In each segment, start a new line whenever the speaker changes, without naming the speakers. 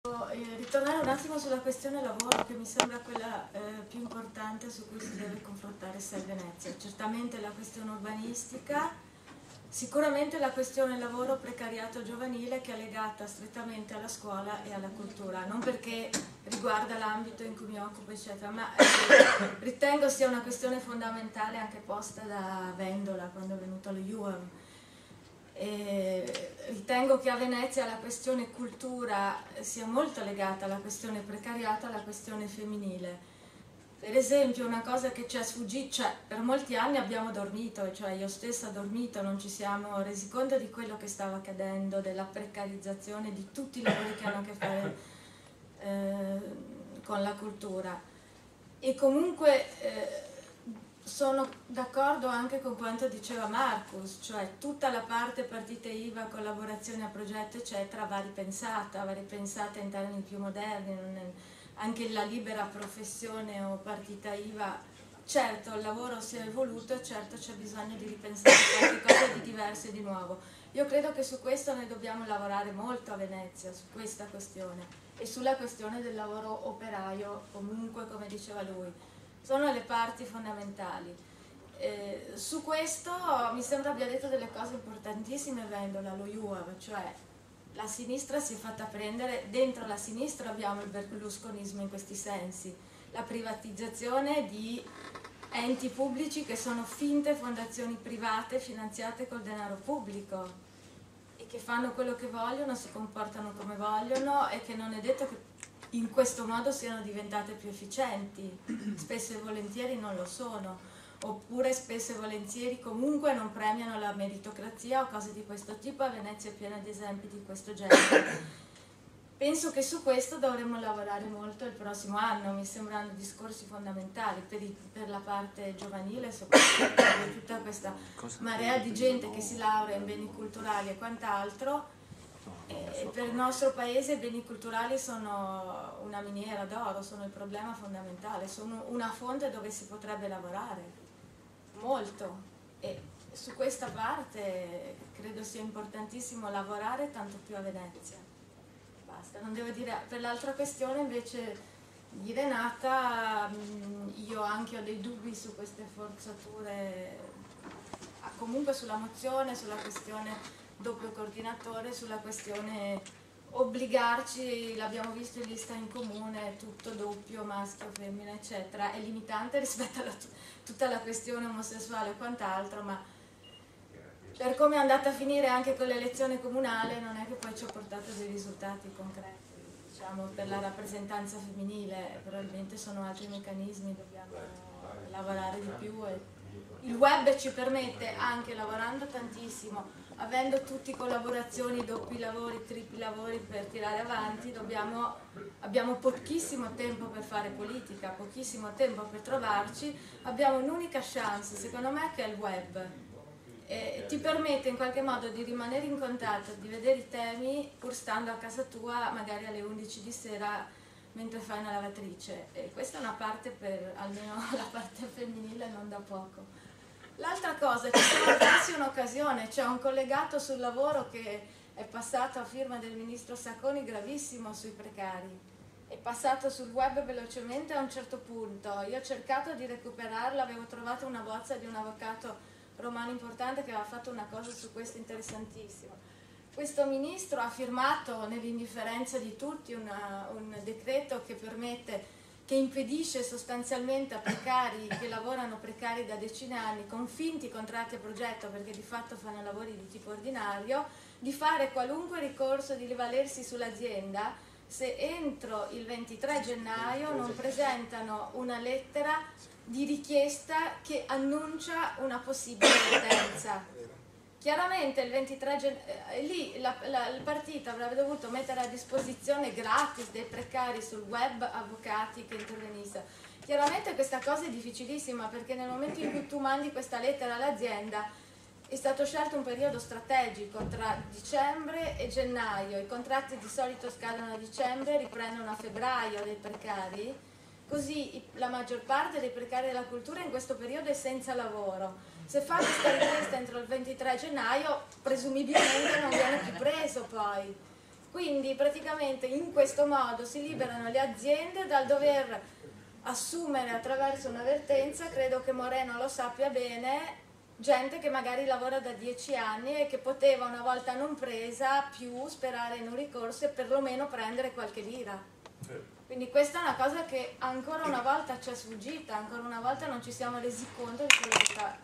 Ritornare un attimo sulla questione lavoro, che mi sembra quella più importante su cui si deve confrontare SEL Venezia. Certamente la questione urbanistica, sicuramente la questione lavoro precariato giovanile, che è legata strettamente alla scuola e alla cultura, non perché riguarda l'ambito in cui mi occupo eccetera, ma ritengo sia una questione fondamentale anche posta da Vendola quando è venuto allo UAM. Ritengo che a Venezia la questione cultura sia molto legata alla questione precariata, alla questione femminile. Per esempio, una cosa che ci è sfuggita, cioè per molti anni abbiamo dormito, cioè io stessa ho dormito, non ci siamo resi conto di quello che stava accadendo, della precarizzazione di tutti i lavori che hanno a che fare con la cultura. E comunque sono d'accordo anche con quanto diceva Marcus, cioè tutta la parte partite IVA, collaborazione a progetto eccetera va ripensata in termini più moderni, anche la libera professione o partita IVA, certo il lavoro si è evoluto, certo c'è bisogno di ripensare qualcosa di diverso e di nuovo. Io credo che su questo noi dobbiamo lavorare molto a Venezia, su questa questione e sulla questione del lavoro operaio, comunque come diceva lui. Sono le parti fondamentali. Su questo mi sembra abbia detto delle cose importantissime Vendola, lo UAV, cioè la sinistra si è fatta prendere, dentro la sinistra abbiamo il berlusconismo in questi sensi, la privatizzazione di enti pubblici che sono finte fondazioni private finanziate col denaro pubblico e che fanno quello che vogliono, si comportano come vogliono e che non è detto che in questo modo siano diventate più efficienti, spesso e volentieri non lo sono, oppure spesso e volentieri comunque non premiano la meritocrazia o cose di questo tipo. A Venezia è piena di esempi di questo genere. Penso che su questo dovremmo lavorare molto il prossimo anno, mi sembrano discorsi fondamentali per la parte giovanile, soprattutto per tutta questa marea di gente che si laurea in beni culturali e quant'altro. Per il nostro paese i beni culturali sono una miniera d'oro, sono il problema fondamentale, sono una fonte dove si potrebbe lavorare molto e su questa parte credo sia importantissimo lavorare, tanto più a Venezia. Basta, non devo dire. Per l'altra questione invece di Renata, io anche ho dei dubbi su queste forzature, comunque sulla mozione, sulla questione doppio coordinatore, sulla questione obbligarci, l'abbiamo visto in lista in comune, tutto doppio, maschio, femmina, eccetera, è limitante rispetto a tutta la questione omosessuale e quant'altro, ma per come è andata a finire anche con l'elezione comunale non è che poi ci ha portato dei risultati concreti, diciamo, per la rappresentanza femminile, probabilmente sono altri meccanismi, dobbiamo lavorare di più e il web ci permette, anche lavorando tantissimo, avendo tutti collaborazioni, doppi lavori, tripli lavori per tirare avanti, abbiamo pochissimo tempo per fare politica, pochissimo tempo per trovarci, abbiamo un'unica chance, secondo me, che è il web. Ti permette in qualche modo di rimanere in contatto, di vedere i temi pur stando a casa tua magari alle 11 di sera mentre fai una lavatrice, e questa è una parte, per almeno la parte femminile, non da poco. L'altra cosa, ci siamo persi un'occasione, c'è un collegato sul lavoro che è passato a firma del ministro Sacconi, gravissimo, sui precari, è passato sul web velocemente a un certo punto, io ho cercato di recuperarlo, avevo trovato una bozza di un avvocato romano importante che aveva fatto una cosa su questo interessantissimo. Questo ministro ha firmato nell'indifferenza di tutti un decreto che impedisce sostanzialmente a precari che lavorano precari da decine di anni con finti contratti a progetto, perché di fatto fanno lavori di tipo ordinario, di fare qualunque ricorso, di rivalersi sull'azienda se entro il 23 gennaio non presentano una lettera di richiesta che annuncia una possibile utenza. Chiaramente il 23 gennaio, lì il partito avrebbe dovuto mettere a disposizione gratis dei precari sul web avvocati che intervenissero. Chiaramente questa cosa è difficilissima, perché nel momento in cui tu mandi questa lettera all'azienda è stato scelto un periodo strategico tra dicembre e gennaio, i contratti di solito scadono a dicembre, riprendono a febbraio dei precari, così la maggior parte dei precari della cultura in questo periodo è senza lavoro. Se fa questa richiesta entro il 23 gennaio, presumibilmente non viene più preso poi. Quindi praticamente in questo modo si liberano le aziende dal dover assumere attraverso un'avvertenza, credo che Moreno lo sappia bene, gente che magari lavora da 10 anni e che poteva una volta non presa più sperare in un ricorso e perlomeno prendere qualche lira. Quindi questa è una cosa che ancora una volta ci è sfuggita, ancora una volta non ci siamo resi conto di quello che fa,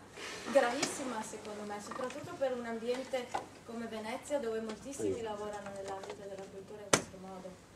gravissima secondo me, soprattutto per un ambiente come Venezia dove moltissimi lavorano nell'ambito della cultura in questo modo.